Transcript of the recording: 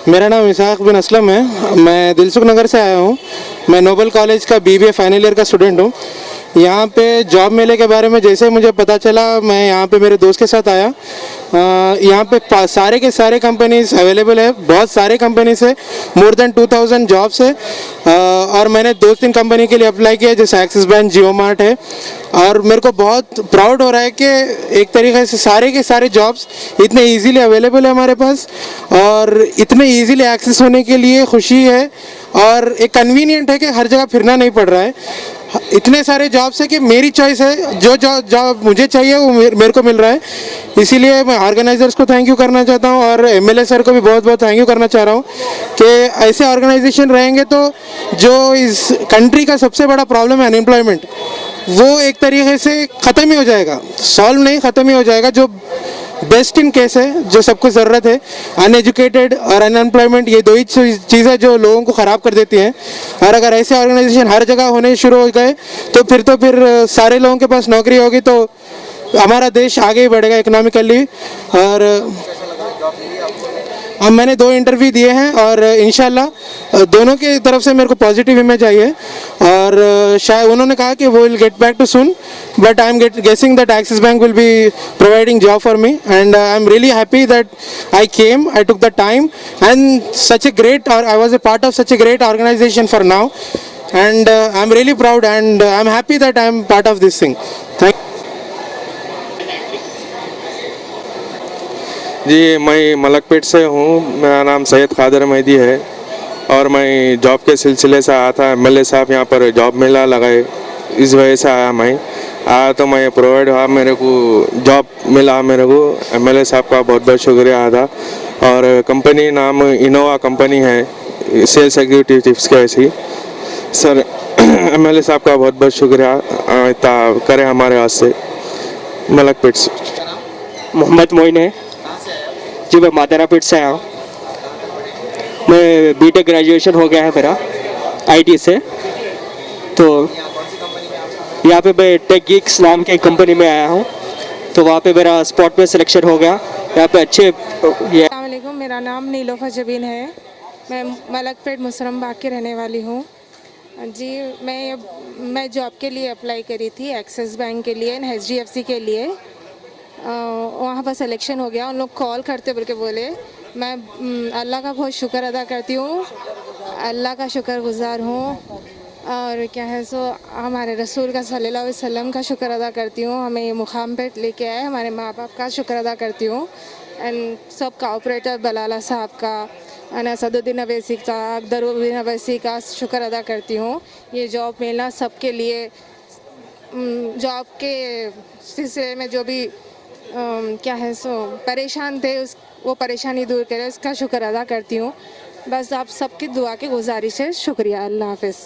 मेरा नाम इसाक बिन असलम है। मैं दिलसुख नगर से आया हूँ। मैं नोबल कॉलेज का बीबीए फाइनल ईयर का स्टूडेंट हूँ। यहाँ पे जॉब मेले के बारे में जैसे मुझे पता चला, मैं यहाँ पे मेरे दोस्त के साथ आया। यहाँ पे सारे के सारे कंपनीज अवेलेबल है, बहुत सारे कंपनीज है, मोर देन 2000 जॉब्स है। और मैंने 2-3 कंपनी के लिए अप्लाई किया, जैसे एक्सिस बैंक, जियो मार्ट है। और मेरे को बहुत प्राउड हो रहा है कि एक तरीके से सारे के सारे जॉब्स इतने इजीली अवेलेबल है हमारे पास, और इतने इजीली एक्सेस होने के लिए खुशी है। और एक कन्वीनियंट है कि हर जगह फिरना नहीं पड़ रहा है। इतने सारे जॉब्स है कि मेरी चॉइस है, जो जॉब मुझे चाहिए वो मेरे को मिल रहा है। इसीलिए मैं ऑर्गेनाइजर्स को थैंक यू करना चाहता हूँ, और एमएलए सर को भी बहुत बहुत थैंक यू करना चाह रहा हूँ कि ऐसे ऑर्गेनाइजेशन रहेंगे तो जो इस कंट्री का सबसे बड़ा प्रॉब्लम है अनएम्प्लॉयमेंट, वो एक तरीके से ख़त्म ही हो जाएगा। सॉल्व नहीं, ख़त्म ही हो जाएगा। जो बेस्ट इन केस है, जो सबको ज़रूरत है, अनएजुकेटेड और अनएम्प्लॉयमेंट, ये दो ही चीज़ें जो लोगों को ख़राब कर देती हैं। और अगर ऐसे ऑर्गेनाइजेशन हर जगह होने शुरू हो गए तो फिर सारे लोगों के पास नौकरी होगी, तो हमारा देश आगे ही बढ़ेगा इकोनॉमिकली। और अब मैंने 2 इंटरव्यू दिए हैं, और इंशाल्लाह दोनों की तरफ से मेरे को पॉजिटिव इमेज आई है। और शायद उन्होंने कहा कि वो will get back to soon, but I am guessing that Axis bank will be providing job for me, and I am really happy that I came, I took the time, and such a great, और I was a part of such a great organization for now, and I am really proud, and I am happy that I am part of this thing. Thank ji, मैं मलकपेट से हूँ। मेरा नाम सैयद कादर मेहदी है, और मैं job के सिलसिले से आया था। एमएलए साहब यहाँ पर जॉब मेला लगाए, इस वजह से आया। मैं आया तो मैं प्रोवाइड हुआ, मेरे को जॉब मिला। मेरे को एमएलए साहब का बहुत बहुत शुक्रिया अदा। और कंपनी नाम इनोवा कंपनी है, सेल्स एग्जीक्यूटिव के ऐसी। सर एमएलए साहब का बहुत बहुत शुक्रिया इतना करे हमारे हाथ से। मलकपेट से मोहम्मद मोइन है जी, मैं मादरापेट से आया हूँ। मैं बीटेक ग्रेजुएशन हो गया है मेरा आईटी से। तो यहाँ पे मैं टेक गीक्स नाम की कंपनी में आया हूँ, तो वहाँ पे मेरा स्पॉट में सिलेक्शन हो गया। यहाँ पे अच्छे ये। अस्सलाम वालेकुम, मेरा नाम नीलोफर जबीन है। मैं मलकपेट मुसरम बाग की रहने वाली हूँ जी। मैं जॉब के लिए अप्लाई करी थी, एक्सिस बैंक के लिए, एचडीएफसी के लिए। वहाँ पर सिलेक्शन हो गया। उन लोग कॉल करते बोल के बोले। मैं अल्लाह का बहुत शुक्र अदा करती हूँ, अल्लाह का शुक्रगुज़ार हूँ। और क्या है सो हमारे रसूल का सल्लल्लाहु अलैहि वसल्लम का शुक्र अदा करती हूँ, हमें ये मुकाम पे लेके आए। हमारे माँ बाप का शुक्र अदा करती हूँ, एंड सब का ऑपरेटर बलाला साहब का, असदुद्दीन अवैसी का, अकदरुद्दीन अवैसी का शुक्र अदा करती हूँ। ये जॉब मिलना सबके लिए, जॉब के सिलसिले में जो भी क्या है सो परेशान थे, वो परेशानी दूर करे, उसका शुक्र अदा करती हूँ। बस आप सबकी दुआ की गुजारिश है। शुक्रिया। अल्लाह हाफ़िज़।